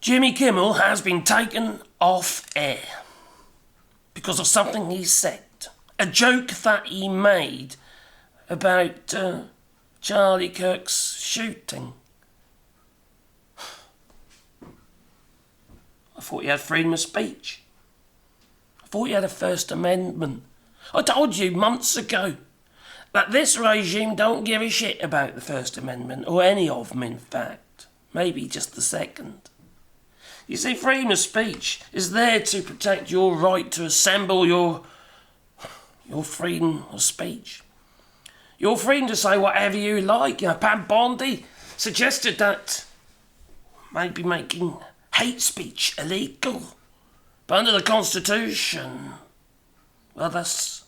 Jimmy Kimmel has been taken off air because of something he said. A joke that he made about Charlie Kirk's shooting. I thought you had freedom of speech. I thought you had a First Amendment. I told you months ago that this regime don't give a shit about the First Amendment, or any of them in fact. Maybe just the second. You see, freedom of speech is there to protect your right to assemble, your freedom of speech. Your freedom to say whatever you like. You know, Pam Bondi suggested that maybe making hate speech illegal. But under the Constitution, well, that's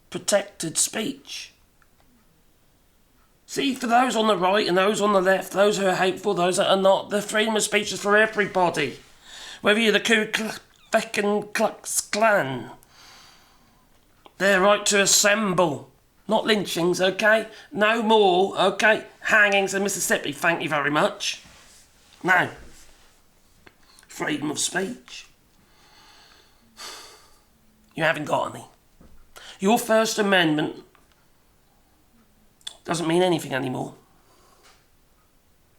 protected speech. See, for those on the right and those on the left, those who are hateful, those that are not, the freedom of speech is for everybody. Whether you're the Ku Klux Klan, their right to assemble, not lynchings, okay? No more, okay? Hangings in Mississippi, thank you very much. No. Freedom of speech. You haven't got any. Your First Amendment doesn't mean anything anymore.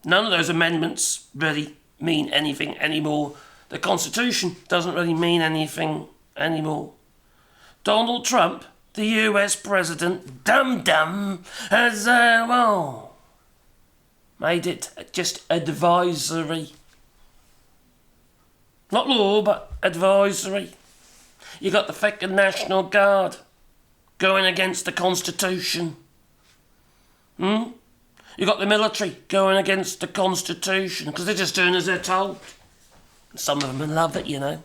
None of those amendments really mean anything anymore. The Constitution doesn't really mean anything anymore. Donald Trump, the US President, dum-dum, has, made it just advisory. Not law, but advisory. You got the fucking National Guard going against the Constitution. You got the military going against the Constitution because they're just doing as they're told. Some of them love it, you know.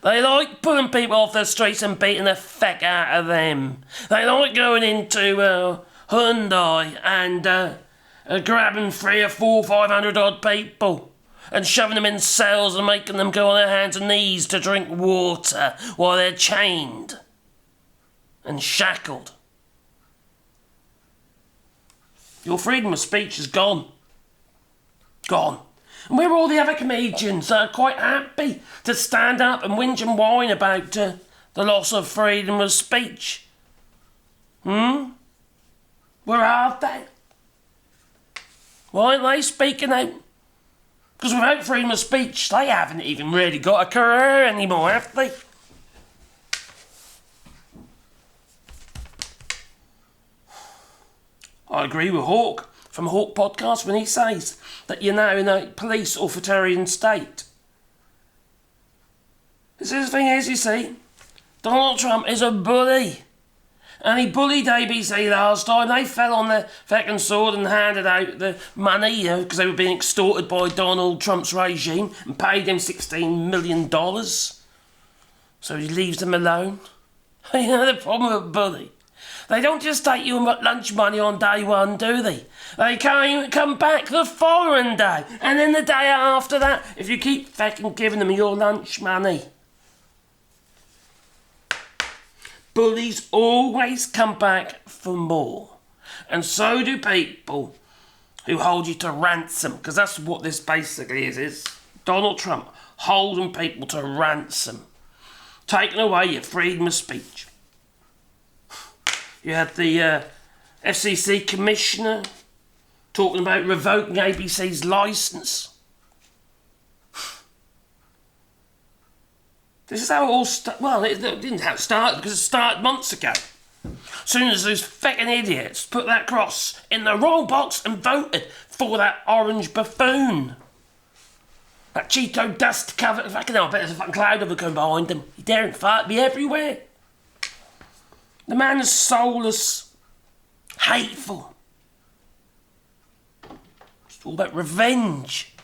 They like pulling people off the streets and beating the feck out of them. They like going into Hyundai and grabbing 300 or 400, 500 odd people and shoving them in cells and making them go on their hands and knees to drink water while they're chained and shackled. Your freedom of speech is gone. Gone. And we're all the other comedians that are quite happy to stand up and whinge and whine about the loss of freedom of speech. Where are they? Why aren't they speaking out? Because without freedom of speech, they haven't even really got a career anymore, have they? I agree with Hawke from Hawke Podcast when he says that you're now in a police authoritarian state. The thing is, you see, Donald Trump is a bully. And he bullied ABC last time. They fell on their fucking sword and handed out the money, you know, because they were being extorted by Donald Trump's regime and paid him $16 million. So he leaves them alone. You know the problem with a bully? They don't just take your lunch money on day one, do they? They can't come back the following day. And then the day after that, if you keep fucking giving them your lunch money. Bullies always come back for more. And so do people who hold you to ransom. Because that's what this basically is Donald Trump holding people to ransom. Taking away your freedom of speech. You had the FCC commissioner talking about revoking ABC's licence. This is how it all started. Well, it didn't have to start because it started months ago. As soon as those fucking idiots put that cross in the wrong box and voted for that orange buffoon. That Cheeto dust covered. Fucking hell, I bet there's a fucking cloud of it going behind him. He daren't fart be everywhere. The man is soulless, hateful. It's all about revenge.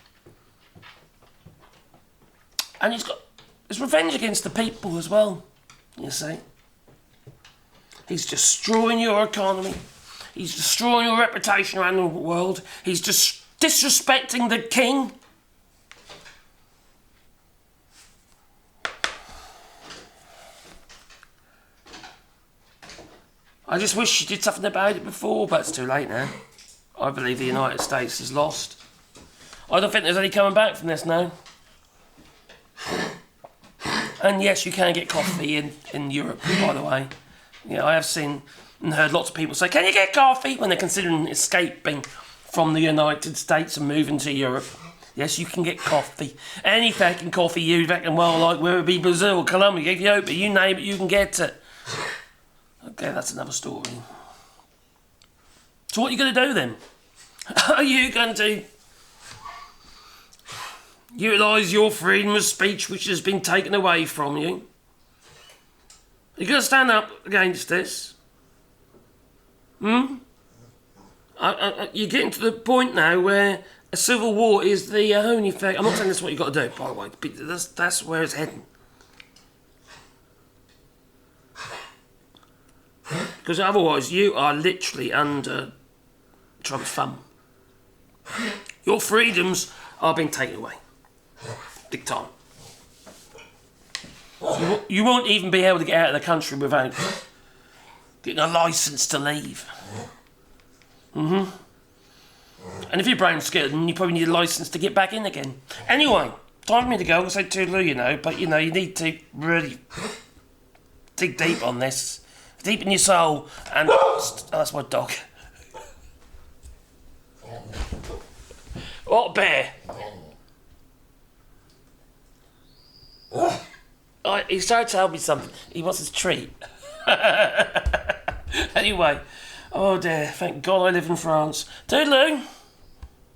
And it's revenge against the people as well, you see. He's destroying your economy. He's destroying your reputation around the world. He's just disrespecting the king. I just wish you did something about it before, but it's too late now. I believe the United States is lost. I don't think there's any coming back from this now. And yes, you can get coffee in Europe, by the way. Yeah, I have seen and heard lots of people say, can you get coffee? When they're considering escaping from the United States and moving to Europe. Yes, you can get coffee. Any fucking coffee you reckon, well, like whether it be Brazil, Colombia, Ethiopia, you name it, you can get it. Okay, that's another story. So what are you going to do then? Are you going to utilise your freedom of speech which has been taken away from you? Are you going to stand up against this? You're getting to the point now where a civil war is the only fact. I'm not saying that's what you've got to do, by the way, but that's where it's heading. Because otherwise you are literally under Trump's thumb. Your freedoms are being taken away. Big time. You won't even be able to get out of the country without getting a licence to leave. And if your brain's scared, then you probably need a licence to get back in again. Anyway, time for me to go. I'm going to say toodaloo, but you need to really dig deep on this. Deep in your soul. And that's my dog. What bear? He's trying to tell me something. He wants his treat. Anyway, oh dear, thank God I live in France. Toodaloo!